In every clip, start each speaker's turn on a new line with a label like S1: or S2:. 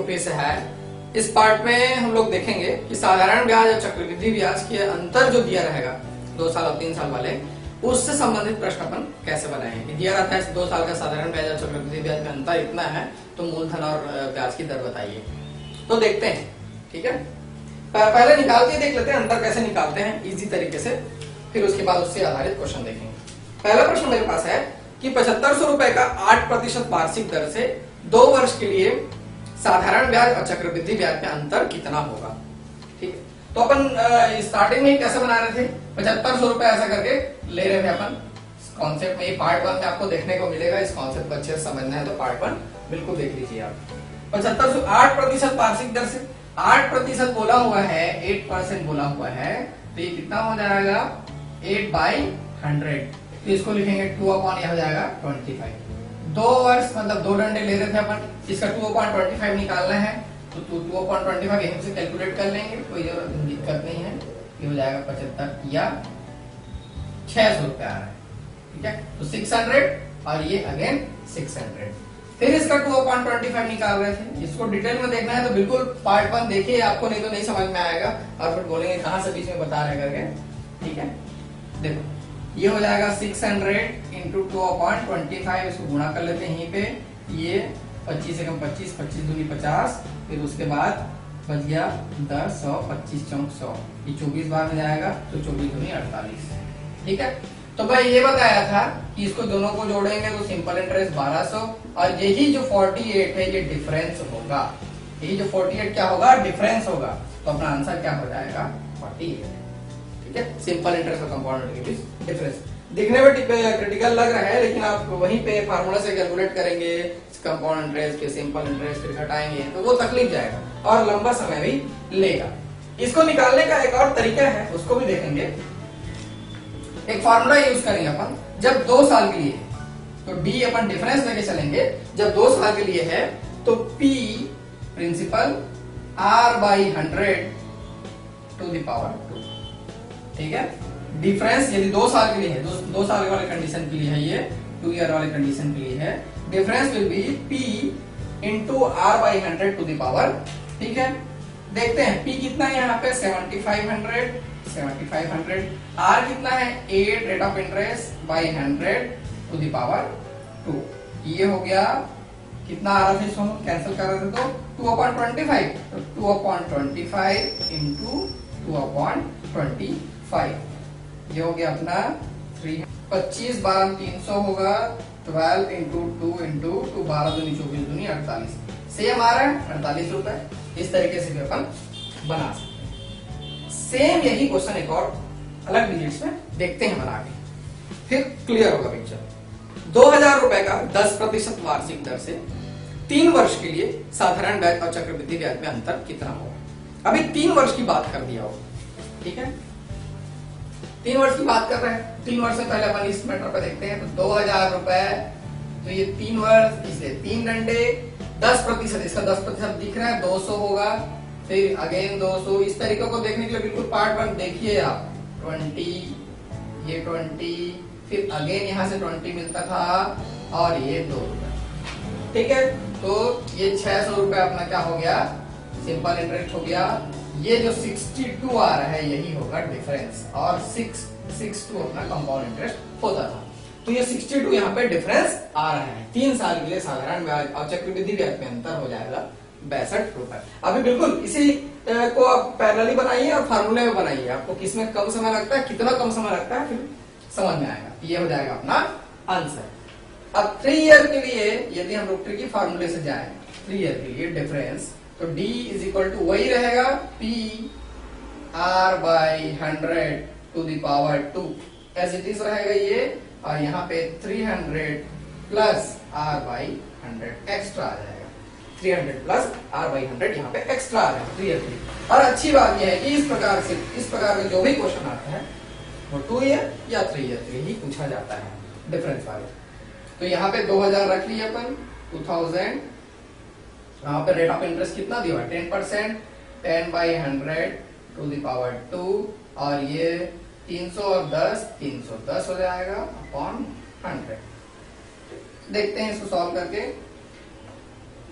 S1: रुपए से है। इस पार्ट में हम लोग देखेंगे कि साधारण ब्याज और चक्रवृद्धि ब्याज के अंतर जो दिया रहेगा 2 साल और 3 साल वाले, उससे संबंधित प्रश्न अपन कैसे बनाएंगे। दिया रहता है 2 साल का साधारण ब्याज और चक्रवृद्धि ब्याज में अंतर इतना है, तो मूलधन और ब्याज की दर बताइए। तो देखते हैं, ठीक है। पहले निकाल के देख लेते हैं अंतर कैसे निकालते हैं इजी तरीके से, फिर उसके बाद उससे आधारित क्वेश्चन देखेंगे। पहला प्रश्न मेरे पास है कि 7500 रुपए का 8% वार्षिक दर से 2 वर्ष के लिए साधारण ब्याज और चक्रवृद्धि ब्याज में अंतर कितना होगा। ठीक है, तो अपन स्टार्टिंग में कैसे बना रहे थे, 7500 रुपए ऐसा करके ले रहे थे अपन। कॉन्सेप्ट में पार्ट 1 में आपको देखने को मिलेगा। इस कॉन्सेप्ट को अच्छे से समझना है तो पार्ट 1 बिल्कुल देख लीजिए आप। 7500 8% वार्षिक दर से 8% बोला हुआ है, 8% बोला हुआ है, तो ये कितना हो जाएगा 8/100। तो इसको लिखेंगे 2 अपॉन यह हो जाएगा 25। 2 वर्ष मतलब 2 डंडे ले रहे थे अपन, इसका 2/25 निकालना है तो 2/25 यहीं से कैलकुलेट कर लेंगे, कोई दिक्कत नहीं है। ये हो जाएगा 75 या 600 रुपए आ रहा है, ठीक है। तो 600 और ये अगेन 600। फिर इसका 2/25 निकाल रहे थे। इसको डिटेल में देखना है तो बिल्कुल पार्ट 1 देखिए आपको, नहीं तो नहीं समझ में आएगा और फिर बोलेंगे कहां से बीच में बता रहे करके, ठीक है। देखो ये हो जाएगा 600 इंटू 2/25, इसको गुणा कर लेते हैं यहीं पे। ये 25 से कम 25, 25 दूनी 50, फिर उसके बाद बच गया 10, 100, 25 चौक 100, ये 24 बार में जाएगा तो 24 दूनी 48, ठीक है। तो भाई ये बताया था कि इसको दोनों को जोड़ेंगे तो सिंपल इंटरेस्ट 1200, और यही जो 48 है ये डिफरेंस होगा। यही जो 48 क्या होगा, डिफरेंस होगा। तो अपना आंसर क्या हो जाएगा 48, ठीक है। सिंपल इंटरेस्ट और कंपाउंड इंटरेस्ट के बीच डिफरेंस दिखने में क्रिटिकल लग रहा है, लेकिन आप वहीं पे फार्मूला से कैलकुलेट करेंगे कंपाउंड इंटरेस्ट के सिंपल इंटरेस्ट फिर घटाएंगे तो वो तकलीफ जाएगा और लंबा समय भी लेगा। इसको निकालने का एक और तरीका है, उसको भी देखेंगे। एक फार्मूला यूज करेंगे अपन, जब 2 साल के लिए तो डी अपन डिफरेंस लेके चलेंगे। जब 2 साल के लिए है तो P principal R/100 to the power 2, ठीक है। डिफरेंस यदि 2 साल के लिए है, 2 साल वाले कंडीशन के लिए है, ये 2 ईयर वाले कंडीशन के लिए है, difference will be P into R/100 to the power, ठीक है। देखते हैं P कितना है यहाँ पे 7500, R कितना है 8 rate of interest by 100 to the power 2। ये हो गया कितना आ रहा था, इसको हम कैंसिल कर रहे थे तो 2/25, तो 2/25 इंटू 2/25, ये हो गया अपना 25 12 300 होगा, 12 इंटू 2 इंटू 2, 12 दूनी 24 दूनी 48, सेम आ रहा है 48 रुपए। इस तरीके से भी अपन बना सकते हैं। सेम यही क्वेश्चन एक और अलग डिजिट्स में देखते हैं बना के, फिर क्लियर होगा पिक्चर। 2000 रुपए का 10% वार्षिक दर से 3 वर्ष के लिए साधारण ब्याज और चक्रवृद्धि ब्याज में अंतर कितना होगा। अभी 3 वर्ष की बात कर दिया हो, ठीक है। 3 वर्ष की बात कर रहे हैं, 3 वर्ष से पहले अपन इस मैटर पर देखते हैं। तो 2000 रुपए, तो ये 3 वर्ष, इसलिए 3 डंडे 10%, इसका 10% दिख रहा है 200 होगा, फिर अगेन 200। इस तरीके को देखने के लिए बिल्कुल पार्ट 1 देखिए आप। 20, ये 20, फिर अगेन यहाँ से 20 मिलता था और ये 2 रुपए, ठीक है। तो ये 600 रुपए अपना क्या हो गया, सिंपल इंटरेस्ट हो गया। ये जो 62 आ रहा है यही होगा डिफरेंस, और 662 अपना कंपाउंड इंटरेस्ट होता था। तो ये 62 यहाँ पे डिफरेंस आ रहा है। 3 साल के लिए साधारण ब्याज और चक्रवृद्धि ब्याज में अंतर हो जाएगा 62 रुपए। अभी बिल्कुल इसी को आप पैरेलली बनाइए और फार्मूले में बनाइए, आपको किसमें कम समय लगता है, कितना कम समय लगता है, फिर समझ में आएगा। ये हो जाएगा अपना आंसर। अब 3 ईयर के लिए यदि हम रूट की फार्मूले से जाए, 3 ईयर के लिए डिफरेंस, तो D इज इक्वल टू वही रहेगा P R/100 to the power 2 as it is रहेगा ये, और यहाँ पे 300 प्लस R/100 एक्स्ट्रा आ जाएगा। 300 प्लस R/100 यहाँ पे एक्स्ट्रा आ रहा है 3 ईयर के लिए। और अच्छी बात यह है कि इस प्रकार के जो भी क्वेश्चन आते हैं वो 2 ईयर या 3 ईयर के ही पूछा जाता है डिफरेंस वाले। तो यहाँ पे 2000 रख लिए अपन, 2000, यहाँ पे रेट ऑफ इंटरेस्ट कितना दिया है 10%, 10/100 टू द पावर 2, और ये 300 और 10, 310 हो जाएगा अपॉन 100। देखते हैं इसको सॉल्व करके।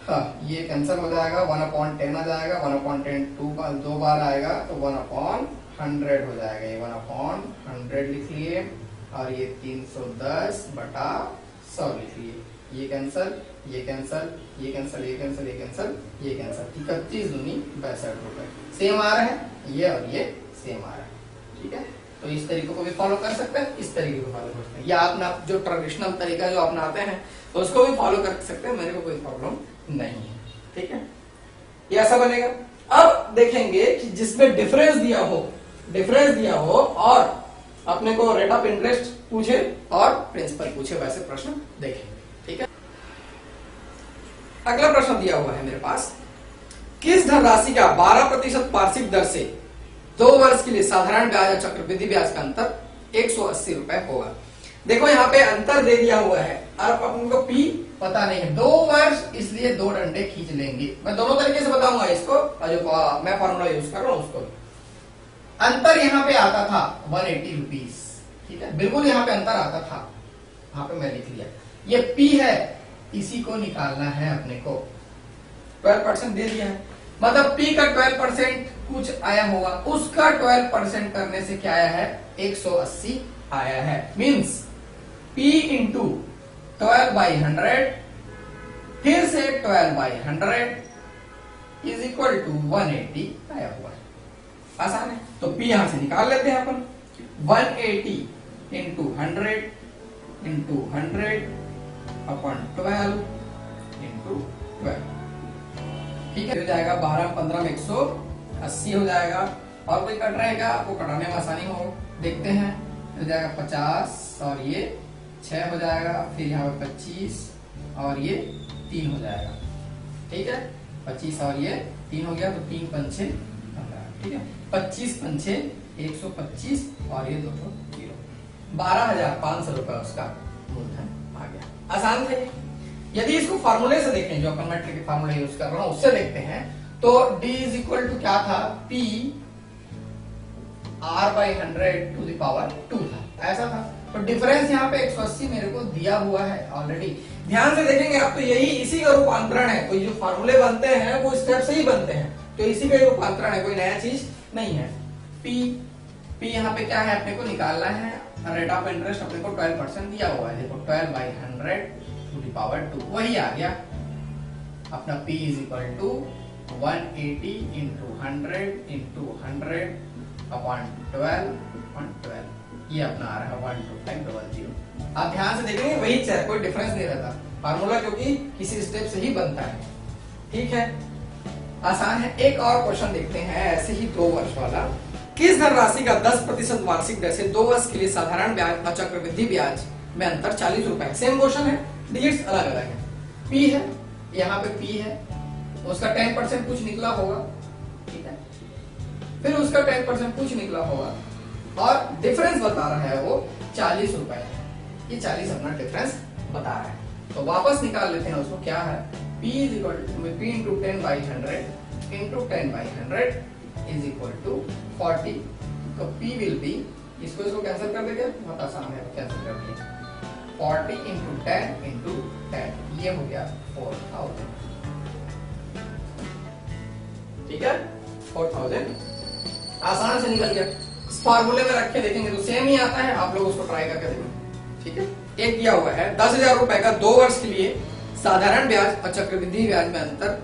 S1: हाँ ये कैंसिल हो जाएगा, 1/10 आ जाएगा, 1/10 दो बार आएगा तो 1/100 हो जाएगा, ये 1/100 लिख लिए, और ये 310/100 लिख लिए। ये कैंसिल, ये कैंसिल, ये कैंसिल, ये कैंसिल, ये कैंसिल, ये कैंसिल। 31 दूनी 62 रुपए। सेम आ रहा है ये, और ये सेम आ रहा है। ठीक है, तो इस तरीके को भी फॉलो कर सकते हैं, इस तरीके को फॉलो कर सकते हैं, या अपना जो ट्रेडिशनल तरीका जो अपनाते हैं उसको भी फॉलो कर सकते हैं, मेरे को कोई प्रॉब्लम नहीं है। ठीक है, ये ऐसा बनेगा। अब देखेंगे कि जिसमें डिफरेंस दिया हो और अपने को रेट ऑफ इंटरेस्ट पूछे और प्रिंसिपल पूछे, वैसे प्रश्न देखेंगे। ठीक है, अगला प्रश्न दिया हुआ है मेरे पास, किस धनराशि का 12% वार्षिक दर से 2 वर्ष के लिए साधारण ब्याज और चक्रवृद्धि ब्याज का अंतर 180 रुपए होगा। देखो यहाँ पे अंतर दे दिया हुआ है, और अपन को पी पता नहीं है, 2 वर्ष इसलिए 2 डंडे खींच लेंगे। मैं दोनों तरीके से बताऊंगा इसको, और जो मैं फॉर्मूला यूज कर रहा हूं उसको। अंतर यहाँ पे आता था 180 रुपीज। ठीक है, बिल्कुल यहाँ पे अंतर आता था, वहां पे मैं लिख लिया। ये पी है, इसी को निकालना है अपने को। 12% दे दिया है, मतलब पी का 12% कुछ आया होगा, उसका 12% करने से क्या आया है, 180 आया है। मीन्स P इंटू 12/100 फिर से 12/100 इज इक्वल टू 180 आया हुआ है। आसान है, तो P यहां से निकाल लेते हैं अपन। 180 इंटू 100 इंटू 100 अपन 12 इंटू 12। ठीक है, हो जाएगा 12-15 में 180 हो जाएगा। और कोई कट रहेगा, आपको कटाने में आसानी हो, देखते हैं। हो जाएगा 50 और ये 6 हो जाएगा, फिर यहाँ पे 25 और ये 3 हो जाएगा। ठीक है, 25 और ये 3 हो गया, तो 3 पंचे 15। ठीक है, 25 पंचे 125 और ये 200, 12,500 रुपए उसका मूलधन आ गया। आसान थे। यदि इसको फार्मूले से देखें, जो अपन मैट्रिक के फार्मूले यूज कर रहा हूं उससे देखते हैं, तो D इज इक्वल टू क्या था, P R/100 to the power 2 था, ऐसा था। तो डिफरेंस यहाँ पे 180 मेरे को दिया हुआ है ऑलरेडी। ध्यान से देखेंगे आप, तो यही इसी का रूपांतरण है। कोई जो फार्मूले बनते हैं वो स्टेप से ही बनते हैं, तो इसी का रूपांतरण है, कोई नया चीज नहीं है। P यहाँ पे क्या है, अपने को निकालना है। रेट ऑफ इंटरेस्ट अपने को 12% दिया हुआ है, देखो 12/100 टू द पावर 2, वही आ गया अपना। P is equal to 180 into 100 into 100 upon 12/12, ये अपना आ रहा है 12500। आप ध्यान से देखेंगे वही है, कोई डिफरेंस नहीं रहता फार्मूला, क्योंकि किसी स्टेप से ही बनता है। ठीक है, आसान है। एक और क्वेश्चन देखते हैं ऐसे ही 2 वर्ष वाला। किस धनराशि का 10% वार्षिक दर से 2 वर्ष के लिए साधारण ब्याज और चक्रवृद्धि ब्याज में अंतर 40 रुपए है। सेम क्वेश्चन है, डिजिट्स अलग अलग है। P है, यहाँ पे P है, उसका 10% कुछ निकला होगा। ठीक है, फिर उसका 10% कुछ निकला होगा, और डिफरेंस बता रहा है वो 40 रुपए है। ये 40 अपना डिफरेंस बता रहा है, तो वापस निकाल लेते हैं उसको। क्या है, P is equal to P into 10/100 into 10/100 is equal to 40। तो P विल बी, इसको कैंसिल कर देंगे, बहुत आसान है, कैंसिल कर दिया। 40 इंटू 10 इंटू 10, ये हो गया 4000। ठीक है, 4000 आसान से निकल गया। इस फार्मूले में रख के देखेंगे तो सेम ही आता है, आप लोग उसको ट्राई करके देखेंगे। ठीक है, एक दिया हुआ है 10,000 रुपए का 2 वर्ष के लिए साधारण ब्याज और चक्रवृद्धि ब्याज में अंतर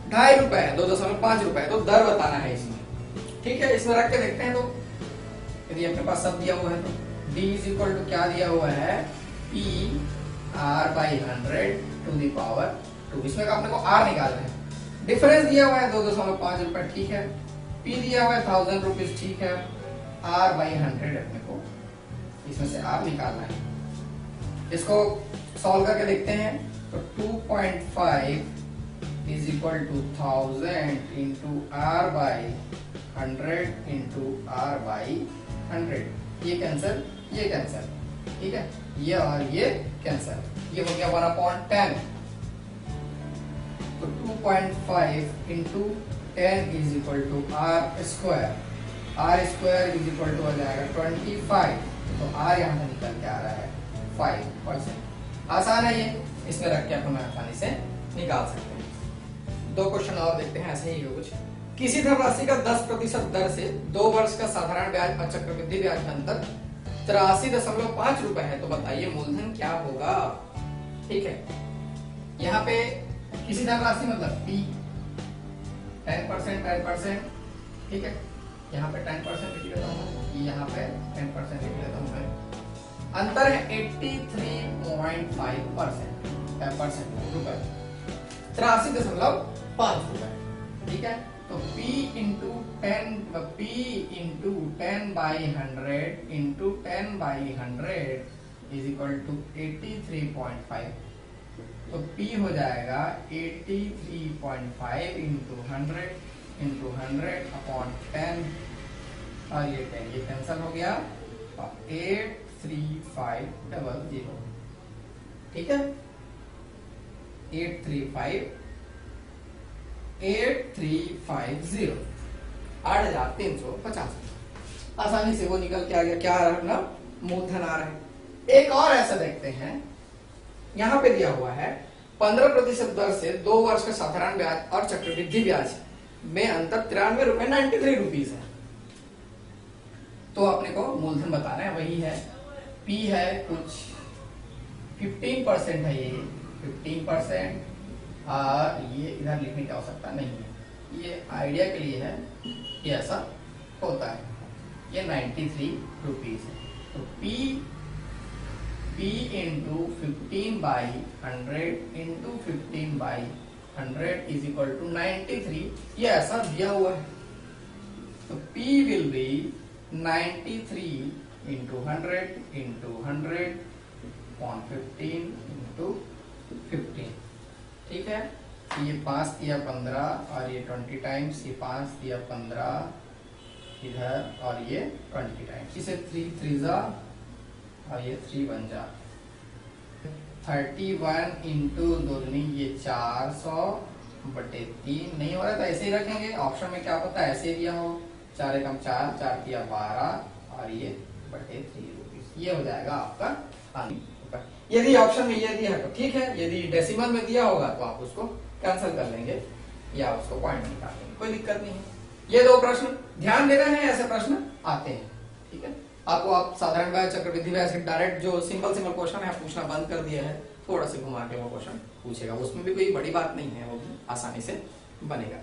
S1: 2.5 रुपए है, 2.5 रुपए, तो दर बताना है इसमें। ठीक है, इसमें रख के देखते हैं। तो यदि अपने पास सब दिया हुआ है तो D इज इक्वल टू क्या दिया हुआ है, P R/100 to the power 2। इसमें अपने को R निकालना है। डिफरेंस दिया हुआ है 2.5 रुपए, ठीक है। P दिया हुआ है 1000 रुपीज, ठीक है। R/100 अपने को इसमें से R निकालना है। इसको सॉल्व करके देखते हैं, तो 2.5 is equal to 1000 into R/100 into R/100। ये कैंसिल, ये कैंसिल, ठीक है, ये और ये कैंसिल, ये हो गया 1/10। तो 2.5 into 10 is equal to R square. R square is equal to हो जाएगा 25। तो R यहाँ से निकल के आ रहा है 5%। आसान है ये, इसमें रख के अपन आसानी से निकाल सकते हैं। दो क्वेश्चन और देखते हैं, ऐसे ही है कुछ। किसी धनराशि का 10% दर से 2 वर्ष का साधारण ब्याज और चक्रवृद्धि ब्याज का अंतर 83.5 रुपए है, तो बताइए मूलधन क्या होगा। ठीक है, यहाँ पे किसी धनराशि मतलब P 10%, ठीक है, यहाँ पे 10% लिख लेता हूँ, यहाँ पे 10% लिख लेता हूँ मैं। अंतर है 83.5% रुपए, 83.5 रुपए। ठीक है, तो P into 10/100 into 10/100 is equal to 83.5। तो P हो जाएगा 83.5 इंटू 100 अपॉन 10, और ये 10 ये कैंसिल हो गया, 83500। ठीक है, 835,8350, 8,350। आसानी से वो निकल के आ गया, क्या रखना, मूलधन आ रहा है। एक और ऐसा देखते हैं, यहां पे दिया हुआ है 15% दर से 2 वर्ष का साधारण ब्याज और चक्रवृद्धि ब्याज में अंतर 93 रुपए 93 रुपीज है। तो अपने को मूलधन बताना है, वही है P है कुछ 15% है, ये 15%, और ये इधर लिखने की आवश्यकता नहीं है, ये आइडिया के लिए है कि ऐसा होता है। ये 93 रुपीज है। तो P into 15/100 into 15/100 is equal to 93, ये ऐसा दिया हुआ है। तो P will be 93 into 100 into 100 upon 15 into 15। ठीक है, ये 5 दिया 15, और ये 20 टाइम्स, ये 5 दिया 15 इधर, और ये 20 टाइम्स, इसे 3 3 जा, और ये 3 बन जा 31 इंटू 2 ये 400/3 नहीं हो रहा था, ऐसे ही रखेंगे। ऑप्शन में क्या होता है, ऐसे दिया हो, 4 एकम 4, 4 दिया 12, और ये /3 रुपीज, ये हो जाएगा आपका आंसर। यदि ऑप्शन में ये दिया है तो ठीक है, यदि डेसिमल में दिया होगा तो आप उसको कैंसिल कर लेंगे या उसको पॉइंट निकाल लेंगे, कोई दिक्कत नहीं है। ये 2 प्रश्न ध्यान देना है, ऐसे प्रश्न आते हैं। ठीक है, आपको आप साधारण ब्याज चक्रवृद्धि ब्याज के डायरेक्ट जो सिंपल क्वेश्चन है पूछना बंद कर दिया है, थोड़ा सा घुमा के वो क्वेश्चन पूछेगा, उसमें भी कोई बड़ी बात नहीं है, वो भी आसानी से बनेगा।